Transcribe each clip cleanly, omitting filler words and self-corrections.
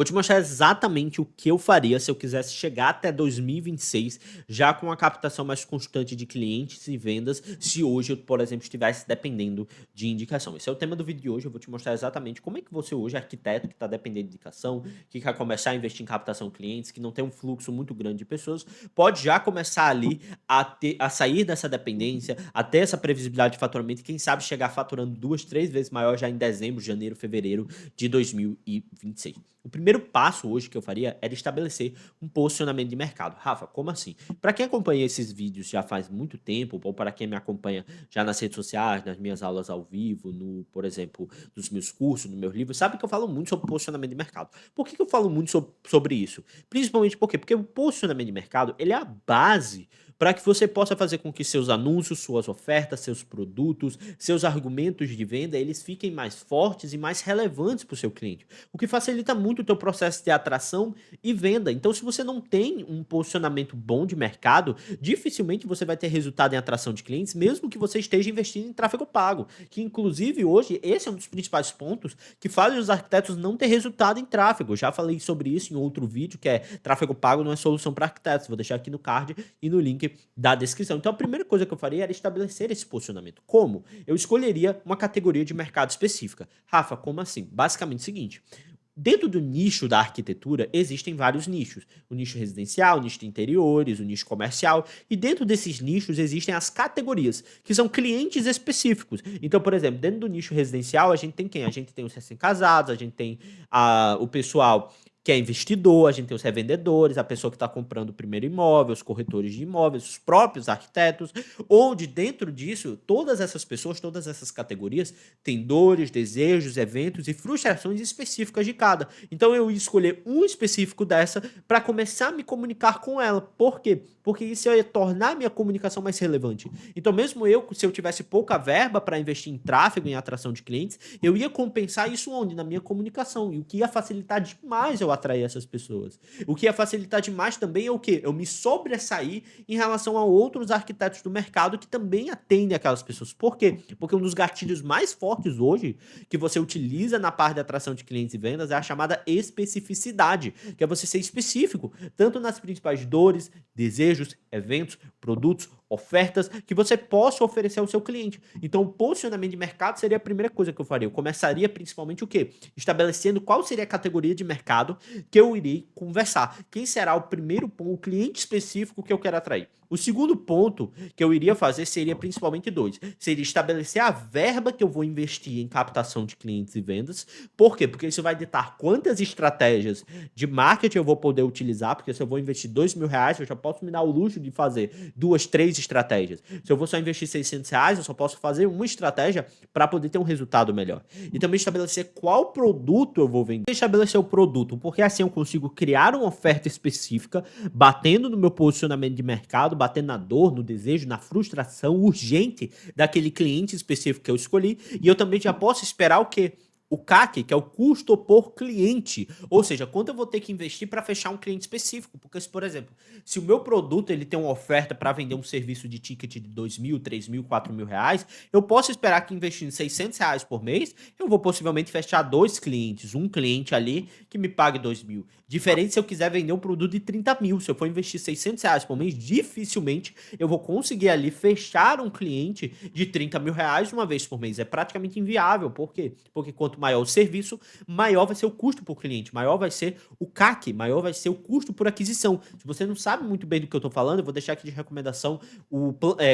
Vou te mostrar exatamente o que eu faria se eu quisesse chegar até 2026 já com uma captação mais constante de clientes e vendas, se hoje eu, por exemplo, estivesse dependendo de indicação. Esse é o tema do vídeo de hoje, eu vou te mostrar exatamente como é que você hoje, arquiteto que está dependendo de indicação, que quer começar a investir em captação de clientes, que não tem um fluxo muito grande de pessoas, pode já começar ali a sair dessa dependência, a ter essa previsibilidade de faturamento e quem sabe chegar faturando 2, 3 vezes maior já em dezembro, janeiro, fevereiro de 2026. O primeiro passo hoje que eu faria era estabelecer um posicionamento de mercado. Rafa, como assim? Para quem acompanha esses vídeos já faz muito tempo, ou para quem me acompanha já nas redes sociais, nas minhas aulas ao vivo, por exemplo, nos meus cursos, nos meus livros, sabe que eu falo muito sobre posicionamento de mercado. Por que eu falo muito sobre isso? Principalmente por quê? Porque o posicionamento de mercado, ele é a base para que você possa fazer com que seus anúncios, suas ofertas, seus produtos, seus argumentos de venda, eles fiquem mais fortes e mais relevantes para o seu cliente, o que facilita muito o teu processo de atração e venda. Então, se você não tem um posicionamento bom de mercado, dificilmente você vai ter resultado em atração de clientes, mesmo que você esteja investindo em tráfego pago, que inclusive hoje esse é um dos principais pontos que fazem os arquitetos não ter resultado em tráfego. Eu já falei sobre isso em outro vídeo, que é tráfego pago não é solução para arquitetos. Vou deixar aqui no card e no link da descrição. Então, a primeira coisa que eu faria era estabelecer esse posicionamento. Como? Eu escolheria uma categoria de mercado específica. Rafa, como assim? Basicamente o seguinte: dentro do nicho da arquitetura, existem vários nichos. O nicho residencial, o nicho de interiores, o nicho comercial. E dentro desses nichos existem as categorias, que são clientes específicos. Então, por exemplo, dentro do nicho residencial, a gente tem quem? A gente tem os recém-casados, a gente tem o pessoal que é investidor, a gente tem os revendedores, a pessoa que está comprando o primeiro imóvel, os corretores de imóveis, os próprios arquitetos, onde dentro disso, todas essas pessoas, todas essas categorias, têm dores, desejos, eventos e frustrações específicas de cada. Então eu ia escolher um específico dessa para começar a me comunicar com ela. Por quê? Porque isso ia tornar a minha comunicação mais relevante. Então mesmo eu, se eu tivesse pouca verba para investir em tráfego, em atração de clientes, eu ia compensar isso onde? Na minha comunicação. E o que ia facilitar demais eu atrair essas pessoas. O que ia facilitar demais também é o quê? Eu me sobressair em relação a outros arquitetos do mercado que também atendem aquelas pessoas. Por quê? Porque um dos gatilhos mais fortes hoje que você utiliza na parte de atração de clientes e vendas é a chamada especificidade, que é você ser específico, tanto nas principais dores, desejos, eventos, produtos, ofertas que você possa oferecer ao seu cliente. Então, o posicionamento de mercado seria a primeira coisa que eu faria. Eu começaria principalmente o quê? Estabelecendo qual seria a categoria de mercado que eu irei conversar. Quem será o primeiro ponto, o cliente específico que eu quero atrair? O segundo ponto que eu iria fazer seria principalmente dois. Seria estabelecer a verba que eu vou investir em captação de clientes e vendas. Por quê? Porque isso vai ditar quantas estratégias de marketing eu vou poder utilizar, porque se eu vou investir R$ 2.000, eu já posso me dar o luxo de fazer 2, 3 estratégias. Se eu vou só investir R$ 600, eu só posso fazer uma estratégia para poder ter um resultado melhor. E também estabelecer qual produto eu vou vender. Estabelecer o produto, porque assim eu consigo criar uma oferta específica, batendo no meu posicionamento de mercado, batendo na dor, no desejo, na frustração urgente daquele cliente específico que eu escolhi. E eu também já posso esperar o quê? O CAC, que é o custo por cliente, ou seja, quanto eu vou ter que investir para fechar um cliente específico, porque se, por exemplo, se o meu produto ele tem uma oferta para vender um serviço de ticket de R$ 2.000, R$ 3.000, R$ 4.000, eu posso esperar que investindo R$ 600 por mês, eu vou possivelmente fechar 2 clientes, um cliente ali que me pague 2.000. Diferente se eu quiser vender um produto de 30.000, se eu for investir R$ 600 por mês, dificilmente eu vou conseguir ali fechar um cliente de R$ 30.000 uma vez por mês. É praticamente inviável, por quê? Porque quanto maior o serviço, maior vai ser o custo por cliente, maior vai ser o CAC, maior vai ser o custo por aquisição. Se você não sabe muito bem do que eu estou falando, eu vou deixar aqui de recomendação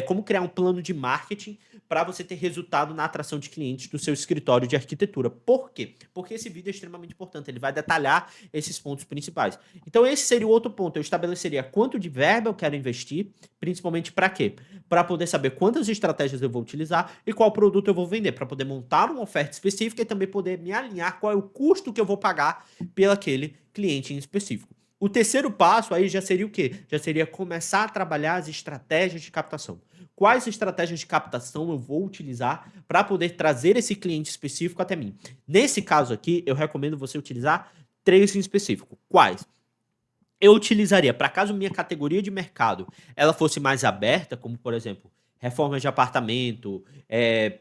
como criar um plano de marketing para você ter resultado na atração de clientes do seu escritório de arquitetura. Por quê? Porque esse vídeo é extremamente importante, ele vai detalhar esses pontos principais. Então esse seria o outro ponto, eu estabeleceria quanto de verba eu quero investir, principalmente para quê? Para poder saber quantas estratégias eu vou utilizar e qual produto eu vou vender, para poder montar uma oferta específica e também poder me alinhar qual é o custo que eu vou pagar pelaquele cliente em específico. O terceiro passo aí já seria o quê? Já seria começar a trabalhar as estratégias de captação. Quais estratégias de captação eu vou utilizar para poder trazer esse cliente específico até mim? Nesse caso aqui, eu recomendo você utilizar 3 em específico. Quais? Eu utilizaria, para caso minha categoria de mercado ela fosse mais aberta, como por exemplo, reformas de apartamento,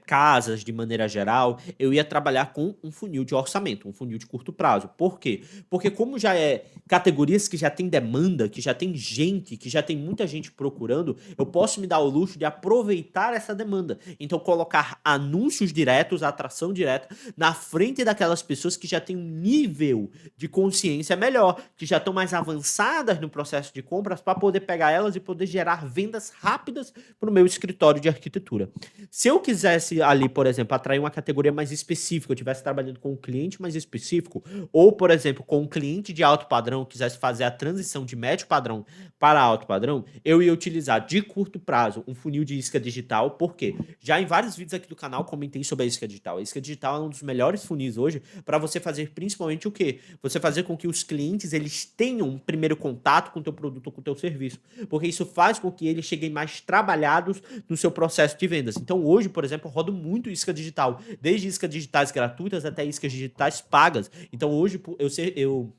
casas de maneira geral, eu ia trabalhar com um funil de orçamento, um funil de curto prazo. Por quê? Porque como já é categorias que já tem demanda, que já tem gente, que já tem muita gente procurando, eu posso me dar o luxo de aproveitar essa demanda. Então colocar anúncios diretos, atração direta, na frente daquelas pessoas que já têm um nível de consciência melhor, que já estão mais avançadas no processo de compras para poder pegar elas e poder gerar vendas rápidas para o meu escritório de arquitetura. Se eu quisesse ali, por exemplo, atrair uma categoria mais específica, eu estivesse trabalhando com um cliente mais específico, ou, por exemplo, com um cliente de alto padrão, quisesse fazer a transição de médio padrão para alto padrão, eu ia utilizar de curto prazo um funil de isca digital, porque já em vários vídeos aqui do canal comentei sobre a isca digital. A isca digital é um dos melhores funis hoje para você fazer principalmente o quê? Você fazer com que os clientes eles tenham um primeiro contato com o teu produto ou com o teu serviço, porque isso faz com que eles cheguem mais trabalhados no seu processo de vendas. Então hoje, por exemplo, eu rodo muito isca digital, desde iscas digitais gratuitas até iscas digitais pagas. Então hoje eu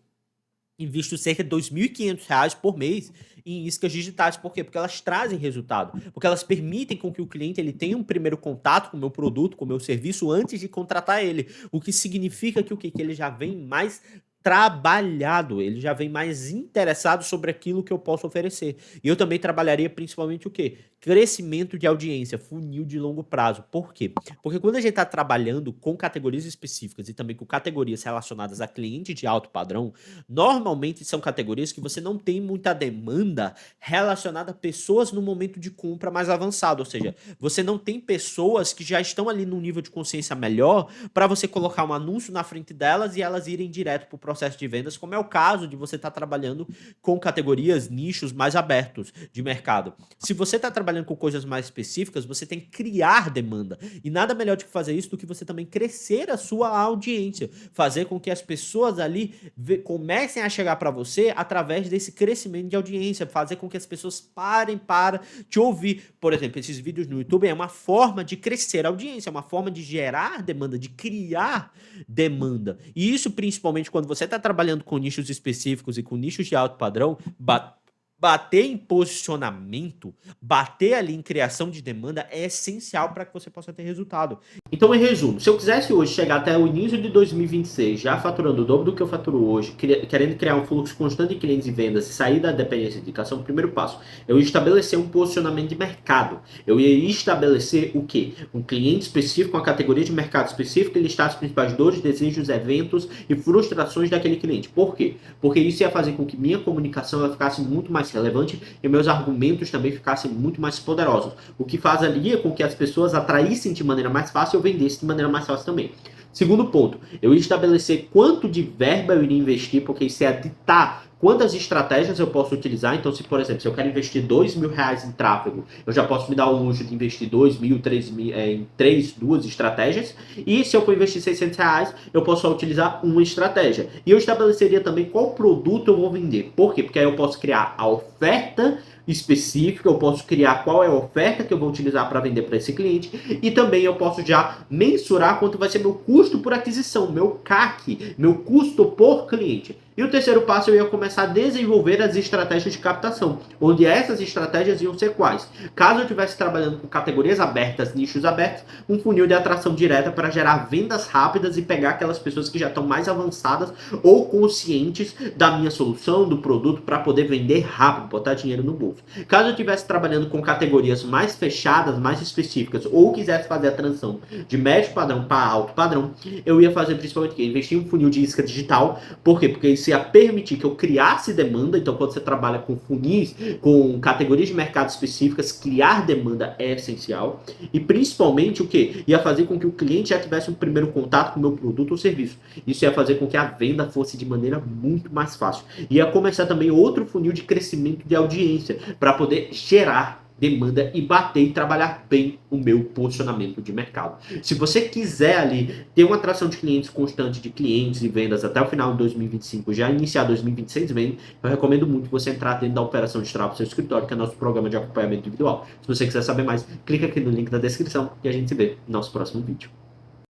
invisto cerca de R$ 2.500 por mês em iscas digitais. Por quê? Porque elas trazem resultado. Porque elas permitem com que o cliente ele tenha um primeiro contato com o meu produto, com o meu serviço, antes de contratar ele. O que significa que o quê? Que ele já vem mais trabalhado, ele já vem mais interessado sobre aquilo que eu posso oferecer. E eu também trabalharia principalmente o quê? Crescimento de audiência, funil de longo prazo. Por quê? Porque quando a gente está trabalhando com categorias específicas e também com categorias relacionadas a cliente de alto padrão, normalmente são categorias que você não tem muita demanda relacionada a pessoas no momento de compra mais avançado, ou seja, você não tem pessoas que já estão ali num nível de consciência melhor para você colocar um anúncio na frente delas e elas irem direto para o processo de vendas, como é o caso de você estar trabalhando com categorias, nichos mais abertos de mercado. Se você está trabalhando com coisas mais específicas, você tem que criar demanda. E nada melhor de fazer isso do que você também crescer a sua audiência, fazer com que as pessoas ali comecem a chegar para você através desse crescimento de audiência, fazer com que as pessoas parem para te ouvir. Por exemplo, esses vídeos no YouTube é uma forma de crescer a audiência, é uma forma de gerar demanda, de criar demanda. E isso principalmente quando você está trabalhando com nichos específicos e com nichos de alto padrão, bater em posicionamento, bater ali em criação de demanda é essencial para que você possa ter resultado. Então, em resumo, se eu quisesse hoje chegar até o início de 2026 já faturando o dobro do que eu faturo hoje, querendo criar um fluxo constante de clientes e vendas e sair da dependência de indicação, primeiro passo, eu ia estabelecer um posicionamento de mercado. Eu ia estabelecer o quê? Um cliente específico, uma categoria de mercado específica e listar as principais dores, desejos, eventos e frustrações daquele cliente. Por quê? Porque isso ia fazer com que minha comunicação ela ficasse muito mais relevante e meus argumentos também ficassem muito mais poderosos, o que faria com que as pessoas atraíssem de maneira mais fácil e eu vendesse de maneira mais fácil também. Segundo ponto, eu ia estabelecer quanto de verba eu iria investir, porque isso é ditar quantas estratégias eu posso utilizar. Então, se por exemplo, se eu quero investir R$ 2.000 em tráfego, eu já posso me dar o luxo de investir 2.000, 3.000 em duas estratégias. E se eu for investir R$ 600, eu posso só utilizar uma estratégia. E eu estabeleceria também qual produto eu vou vender. Por quê? Porque aí eu posso criar a oferta específica, eu posso criar qual é a oferta que eu vou utilizar para vender para esse cliente e também eu posso já mensurar quanto vai ser meu custo por aquisição, meu CAC, meu custo por cliente. E o terceiro passo eu ia começar a desenvolver as estratégias de captação, onde essas estratégias iam ser quais? Caso eu estivesse trabalhando com categorias abertas, nichos abertos, um funil de atração direta para gerar vendas rápidas e pegar aquelas pessoas que já estão mais avançadas ou conscientes da minha solução, do produto, para poder vender rápido, botar dinheiro no bolso. Caso eu estivesse trabalhando com categorias mais fechadas, mais específicas, ou quisesse fazer a transição de médio padrão para alto padrão, eu ia fazer principalmente investir em um funil de isca digital. Por quê? Porque isso ia permitir que eu criasse demanda. Então, quando você trabalha com funis, com categorias de mercado específicas, criar demanda é essencial. E principalmente o quê? Ia fazer com que o cliente já tivesse um primeiro contato com o meu produto ou serviço. Isso ia fazer com que a venda fosse de maneira muito mais fácil. Ia começar também outro funil de crescimento de audiência, para poder gerar demanda e bater e trabalhar bem o meu posicionamento de mercado. Se você quiser ali ter uma atração de clientes constante, de clientes e vendas até o final de 2025, já iniciar 2026 vendo, eu recomendo muito você entrar dentro da Operação Destrava Seu Escritório, que é nosso programa de acompanhamento individual. Se você quiser saber mais, clica aqui no link da descrição e a gente se vê no nosso próximo vídeo.